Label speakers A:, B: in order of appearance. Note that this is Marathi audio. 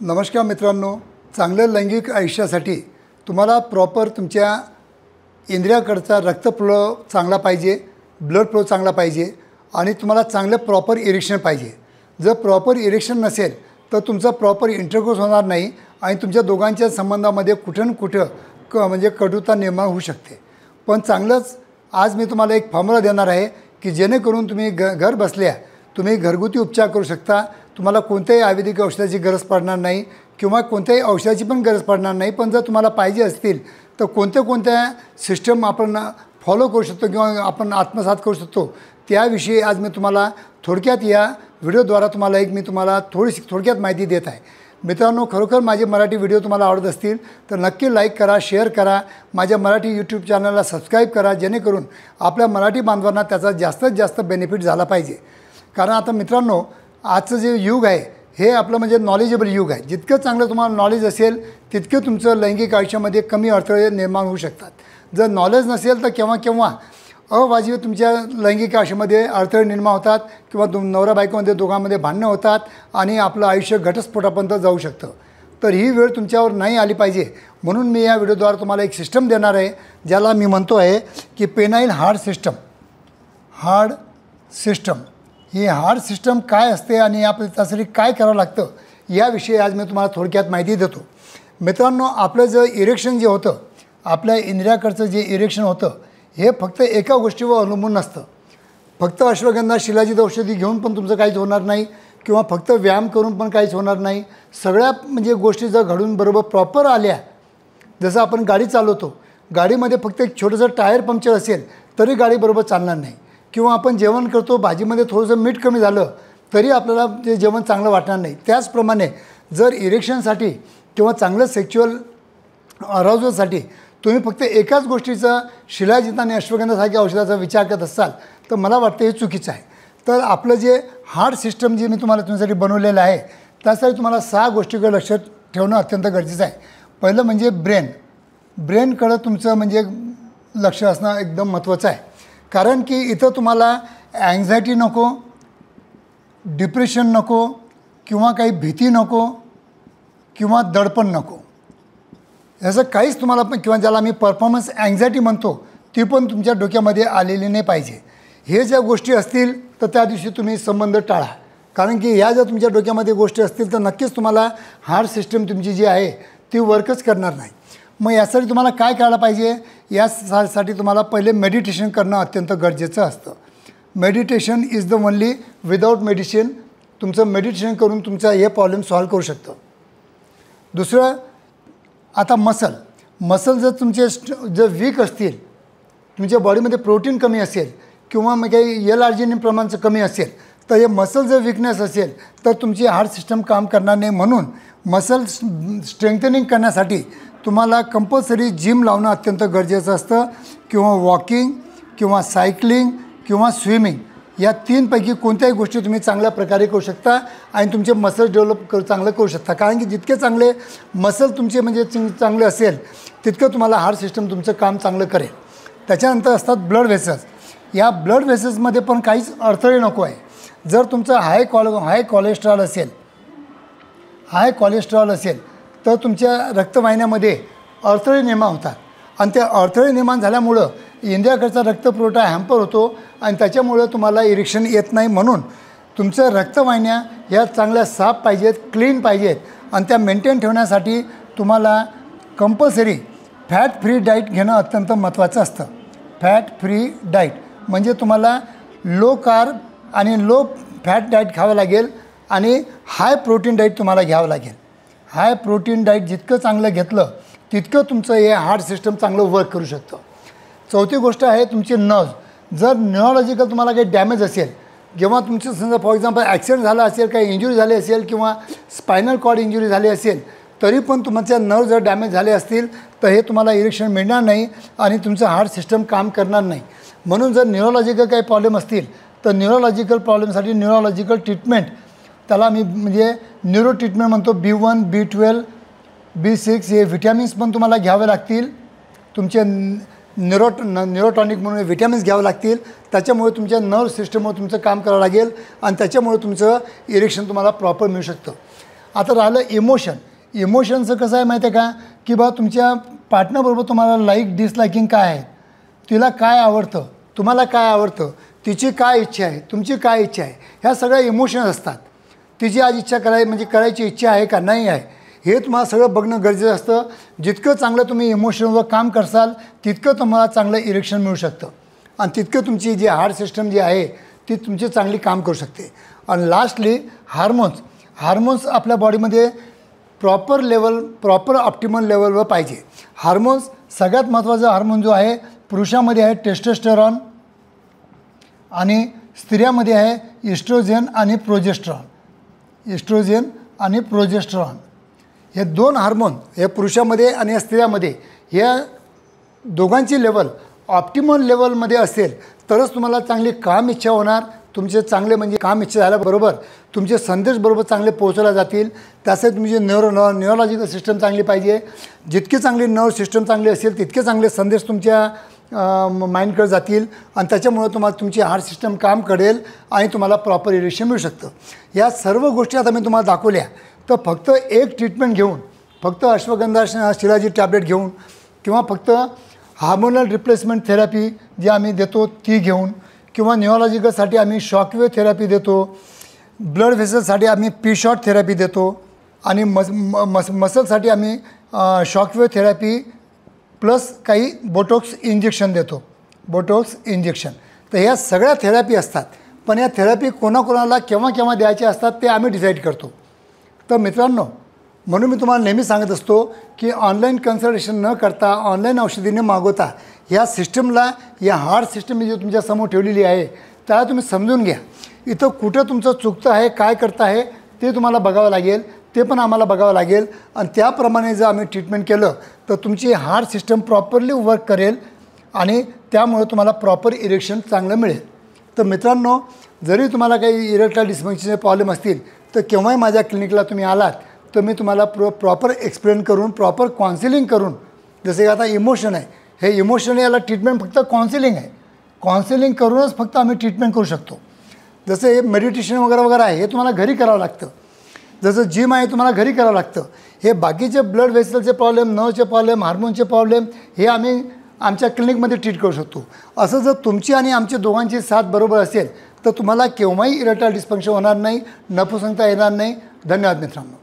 A: नमस्कार मित्रांनो, चांगल्या लैंगिक आयुष्यासाठी तुम्हाला प्रॉपर तुमच्या इंद्रियाकडचा रक्तफ्लो चांगला पाहिजे, ब्लड फ्लो चांगला पाहिजे आणि तुम्हाला चांगलं प्रॉपर इरेक्शन पाहिजे। जर प्रॉपर इरेक्शन नसेल तर तुमचा प्रॉपर इंटरकोर्स होणार नाही आणि तुमच्या दोघांच्या संबंधामध्ये कुठं ना कुठं म्हणजे कटुता निर्माण होऊ शकते। पण चांगलंच आज मी तुम्हाला एक फॉर्म्युला देणार आहे की जेणेकरून तुम्ही घर बसल्या तुम्ही घरगुती उपचार करू शकता। तुम्हाला कोणत्याही आयुर्वेदिक औषधाची गरज पडणार नाही किंवा कोणत्याही औषधाची पण गरज पडणार नाही। पण जर तुम्हाला पाहिजे असतील तर कोणत्या सिस्टम आपण फॉलो करू शकतो किंवा आपण आत्मसात करू शकतो त्याविषयी आज मी तुम्हाला थोडक्यात या व्हिडिओद्वारा तुम्हाला थोडक्यात माहिती देत आहे। मित्रांनो, खरोखर माझे मराठी व्हिडिओ तुम्हाला आवडत असतील तर नक्की लाईक करा, शेअर करा, माझ्या मराठी यूट्यूब चॅनलला सबस्क्राईब करा जेणेकरून आपल्या मराठी बांधवांना त्याचा जास्तीत जास्त बेनिफिट झाला पाहिजे। कारण आता मित्रांनो, आजचं जे युग आहे हे आपलं म्हणजे नॉलेजेबल युग आहे। जितकं चांगलं तुम्हाला नॉलेज असेल तितकं तुमचं लैंगिक आयुष्यामध्ये कमी अडथळे निर्माण होऊ शकतात। जर नॉलेज नसेल तर केव्हा अवाजवी तुमच्या लैंगिक आयुष्यामध्ये अडथळे निर्माण होतात किंवा नवरा बायकोमध्ये दोघांमध्ये भांडणं होतात आणि आपलं आयुष्य घटस्फोटापर्यंत जाऊ शकतं। तर ही वेळ तुमच्यावर नाही आली पाहिजे म्हणून मी या व्हिडिओद्वारा तुम्हाला एक सिस्टम देणार आहे ज्याला मी म्हणतो आहे की पेनाइल हार्ट सिस्टम। ही हार्ट सिस्टम काय असते आणि आपल्या त्यासाठी काय करावं लागतं याविषयी आज मी तुम्हाला थोडक्यात माहिती देतो। मित्रांनो, आपलं जे इरेक्शन जे होतं, आपल्या इंद्रियाकडचं जे इरेक्शन होतं हे फक्त एका गोष्टीवर अवलंबून नसतं। फक्त अश्वगंधा शिलाजीत औषधी घेऊन पण तुमचं काहीच होणार नाही किंवा फक्त व्यायाम करून पण काहीच होणार नाही। सगळ्या म्हणजे गोष्टी जर घडून बरोबर प्रॉपर आल्या, जसं आपण गाडी चालवतो, गाडीमध्ये फक्त एक छोटंसं टायर पंक्चर असेल तरी गाडी बरोबर चालणार नाही किंवा आपण जेवण करतो, भाजीमध्ये थोडंसं मीठ कमी झालं तरी आपल्याला ते जेवण चांगलं वाटणार नाही। त्याचप्रमाणे जर इरेक्शनसाठी किंवा चांगलं सेक्च्युअल अराउजलसाठी तुम्ही फक्त एकाच गोष्टीचा शिलाजीत आणि अश्वगंधासारख्या औषधाचा विचार करत असाल तर मला वाटतं हे चुकीचं आहे। तर आपलं जे हार्ट सिस्टम जे मी तुम्हाला तुमच्यासाठी बनवलेलं आहे त्यासाठी तुम्हाला 6 गोष्टीकडे लक्ष ठेवणं अत्यंत गरजेचं आहे। पहिलं म्हणजे ब्रेनकडं तुमचं म्हणजे लक्ष असणं एकदम महत्त्वाचं आहे। कारण की इथं तुम्हाला अँझायटी नको, डिप्रेशन नको किंवा काही भीती नको किंवा दडपण नको, याचं काहीच तुम्हाला पण किंवा ज्याला आम्ही परफॉर्मन्स अँझायटी म्हणतो ती पण तुमच्या डोक्यामध्ये आलेली नाही पाहिजे। हे ज्या गोष्टी असतील तर त्या दिवशी तुम्ही संबंध टाळा। कारण की ह्या जर तुमच्या डोक्यामध्ये गोष्टी असतील तर नक्कीच तुम्हाला हार्ट सिस्टम तुमची जी आहे ती वर्कच करणार नाही। मग यासाठी तुम्हाला काय करायला पाहिजे, यासाठी तुम्हाला पहिले मेडिटेशन करणं अत्यंत गरजेचं असतं। Meditation is the only, without meditation तुमचं मेडिटेशन करून तुमचा हे प्रॉब्लेम सॉल्व करू शकतं। दुसरं, आता मसल जर तुमचे जर वीक असतील, तुमच्या बॉडीमध्ये प्रोटीन कमी असेल किंवा मग काही एल-आर्जिनिन प्रमाणाचं कमी असेल तर हे मसल जर विकनेस असेल तर तुमची हार्ट सिस्टम काम करणार नाही। म्हणून मसल स्ट्रेंथनिंग करण्यासाठी तुम्हाला कंपल्सरी जिम लावणं अत्यंत गरजेचं असतं किंवा वॉकिंग किंवा सायकलिंग किंवा स्विमिंग या 3 पैकी कोणत्याही गोष्टी तुम्ही चांगल्या प्रकारे करू शकता आणि तुमचे मसल डेव्हलप चांगलं करू शकता। कारण की जितके चांगले मसल तुमचे म्हणजे चांगले असेल तितकं तुम्हाला हार्ट सिस्टम तुमचं काम चांगलं करेल। त्याच्यानंतर असतात ब्लड व्हेसल्स। या ब्लड व्हेसल्समध्ये पण काहीच अडथळे नको आहे। जर तुमचं हाय कोलेस्ट्रॉल असेल तर तुमच्या रक्तवाहिन्यामध्ये अडथळे निर्माण होतात आणि त्या अडथळे निर्माण झाल्यामुळं इंद्रियाकडचा रक्तपुरवठा हॅम्पर होतो आणि त्याच्यामुळं तुम्हाला इरेक्शन येत नाही। म्हणून तुमच्या रक्तवाहिन्या ह्या चांगल्या साफ पाहिजेत, क्लीन पाहिजेत आणि त्या मेंटेन ठेवण्यासाठी तुम्हाला कंपल्सरी फॅट फ्री डाईट घेणं अत्यंत महत्त्वाचं असतं। फॅट फ्री डाईट म्हणजे तुम्हाला लो कार्ब आणि लो फॅट डाईट खावं लागेल आणि हाय प्रोटीन डाईट तुम्हाला घ्यावं लागेल। हाय प्रोटीन डाईट जितकं चांगलं घेतलं तितकं तुमचं हे हार्ट सिस्टम चांगलं वर्क करू शकतं। चौथी गोष्ट आहे तुमचे नर्व्स। जर न्यूरोलॉजिकल तुम्हाला काही डॅमेज असेल, जेव्हा तुमचं समजा फॉर एक्झाम्पल ॲक्सिडेंट झाला असेल, काही इंजुरी झाली असेल किंवा स्पायनल कॉर्ड इंजुरी झाली असेल तरी पण तुमच्या नर्व जर डॅमेज झाले असतील तर हे तुम्हाला इरेक्शन मिळणार नाही आणि तुमचं हार्ट सिस्टम काम करणार नाही। म्हणून जर न्यूरोलॉजिकल काही प्रॉब्लेम असतील तर न्यूरोलॉजिकल प्रॉब्लेमसाठी न्यूरोलॉजिकल ट्रीटमेंट, त्याला मी म्हणजे न्यूरो ट्रीटमेंट म्हणतो। B1, B12, B6 हे व्हिटॅमिन्स पण तुम्हाला घ्यावे लागतील। तुमचे न्यूरोटॉनिक म्हणून व्हिटॅमिन्स घ्यावे लागतील। त्याच्यामुळे तुमच्या नर्व सिस्टमवर तुमचं काम करावं लागेल आणि त्याच्यामुळे तुमचं इरेक्शन तुम्हाला प्रॉपर मिळू शकतं। आता राहिलं इमोशनचं कसं आहे माहिती आहे का, की बा तुमच्या पार्टनरबरोबर तुम्हाला लाईक डिसलाईकिंग काय आहे, तिला काय आवडतं, तुम्हाला काय आवडतं, तिची काय इच्छा आहे, तुमची काय इच्छा आहे, ह्या सगळ्या इमोशन्स असतात. तिची आज इच्छा करायची इच्छा आहे का नाही आहे, हे तुम्हाला सगळं बघणं गरजेचं असतं. जितकं चांगलं तुम्ही इमोशनवर काम करसाल तितकं तुम्हाला चांगलं इरेक्शन मिळू शकतं आणि तितकं तुमची जी हार्ट सिस्टम जी आहे ती तुमची चांगली काम करू शकते. आणि लास्टली हार्मोन्स आपल्या बॉडीमध्ये प्रॉपर ऑप्टिमल लेवलवर पाहिजे. हार्मोन्स सगळ्यात महत्त्वाचा हार्मोन जो आहे पुरुषामध्ये आहे टेस्टोस्टेरॉन आणि स्त्रियामध्ये आहे इस्ट्रोजेन आणि प्रोजेस्टेरॉन. हे दोन हार्मोन हे पुरुषामध्ये आणि स्त्रियामध्ये ह्या दोघांची लेवल ऑप्टिमल लेवलमध्ये असेल तरच तुम्हाला चांगली काम इच्छा होणार. तुमचे चांगले म्हणजे काम इच्छा झाल्याबरोबर तुमचे संदेश बरोबर चांगले पोहोचवले जातील. त्यासाठी तुमची न्यूरोलॉजिकल सिस्टम चांगली पाहिजे. जितकी चांगली नर्व सिस्टम चांगली असेल तितके चांगले संदेश तुमच्या माइंडकडे जातील आणि त्याच्यामुळे तुम्हाला तुमची हार्ट सिस्टम काम करेल आणि तुम्हाला प्रॉपर इरेक्शन मिळू शकतं. या सर्व गोष्टी आता मी तुम्हाला दाखवल्या. तर फक्त एक ट्रीटमेंट घेऊन, फक्त अश्वगंधा शिलाजी टॅब्लेट घेऊन किंवा फक्त हार्मोनल रिप्लेसमेंट थेरपी जी आम्ही देतो ती घेऊन किंवा न्यूरोलॉजिकलसाठी आम्ही शॉकवेव्ह थेरपी देतो, ब्लड व्हेसलसाठी आम्ही पी शॉट थेरपी देतो आणि मसलसाठी आम्ही शॉकवेव्ह थेरपी प्लस काही बोटॉक्स इंजेक्शन देतो, तर ह्या सगळ्या थेरपी असतात. पण या थेरपी कोणाकोणाला केव्हा द्यायच्या असतात ते आम्ही डिसाईड करतो. तर मित्रांनो, म्हणून मी तुम्हाला नेहमी सांगत असतो की ऑनलाईन कन्सल्टेशन न करता ऑनलाईन औषधी न मागवता ह्या सिस्टमला, या हार्ट सिस्टम जी तुमच्यासमोर ठेवलेली आहे त्याला तुम्ही समजून घ्या. इथं कुठं तुमचं चुकतं आहे, काय करतं आहे ते तुम्हाला बघावं लागेल, ते पण आम्हाला बघावं लागेल आणि त्याप्रमाणे जर आम्ही ट्रीटमेंट केलं तर तुमची हार्ट सिस्टम प्रॉपरली वर्क करेल आणि त्यामुळे तुम्हाला प्रॉपर इरेक्शन चांगलं मिळेल. तर मित्रांनो, जरी तुम्हाला काही इरेक्टाईल डिस्फंक्शनचे प्रॉब्लेम असतील तर केव्हाही माझ्या क्लिनिकला तुम्ही आलात तर मी तुम्हाला प्रॉपर एक्सप्लेन करून, प्रॉपर काउन्सिलिंग करून, जसे आता इमोशन आहे, हे इमोशन याला ट्रीटमेंट फक्त काउन्सिलिंग आहे. काउन्सिलिंग करूनच फक्त आम्ही ट्रीटमेंट करू शकतो. जसं हे मेडिटेशन वगैरे आहे हे तुम्हाला घरी करावं लागतं. जसं जिम आहे तुम्हाला घरी करावं लागतं. हे बाकीचे ब्लड व्हेसलचे प्रॉब्लेम, नर्वचे प्रॉब्लेम, हार्मोनचे प्रॉब्लेम हे आम्ही आमच्या क्लिनिकमध्ये ट्रीट करू शकतो. असं जर तुमची आणि आमच्या दोघांची साथ बरोबर असेल तर तुम्हाला केव्हाही इरेक्टाईल डिस्फंक्शन होणार नाही, नपुसंगता येणार नाही. धन्यवाद मित्रांनो.